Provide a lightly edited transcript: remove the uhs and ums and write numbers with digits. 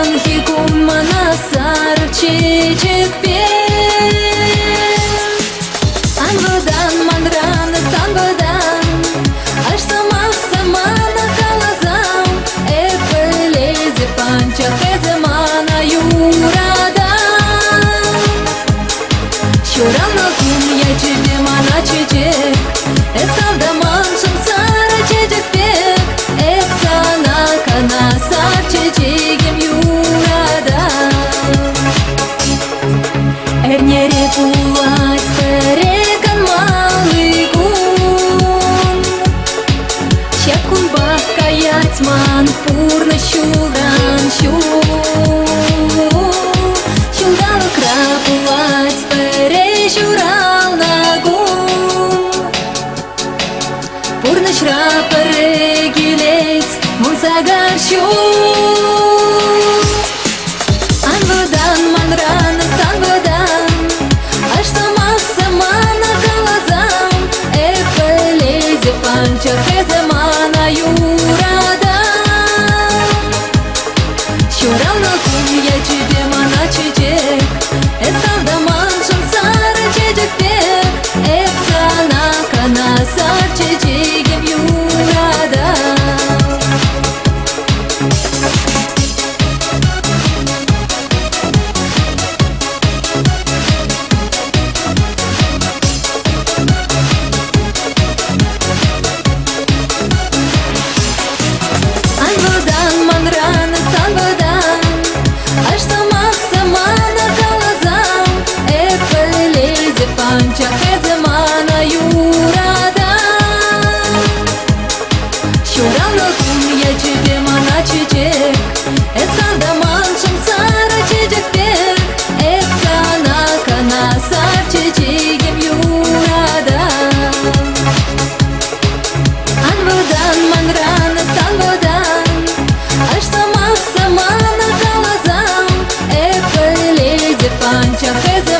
Anvadan hikum manasar çiçek bir Anvadan mandrana sanvadan Aşsamak samana kalazam Epelezi pança hezemana yuradan Şurana kum ya тебе mana çiçek Estavda manşın sarı çiçek bek Efsana kana sar çiçeğim yuradan Эрнере пулать перекан малый гун Чекун бахкаять ман пурна щулдан Щулдал крапулать пережурал нагун Пурна шрапа регилейц мусагар щут Анвадан манрана санвадан Aşsamak samana kalazam Epelezi pança hezemana yuradan Şuravna kum ya тебе mana çiçek Estavda manşın sarı çiçek bek Efsana kana sar çiçeğim yuradan Anvadan manrana sanvadan Aşsamak samana kalazam Epelezi pança hezemana yuradan Şuravna kum ya тебе mana çiçek Estavda manşın sarı çiçek bek Efsana kana sar çiçeğim yuradan Anvadan manrana sanvadan Aşsamak samana kalazam Epelezi pança hezemana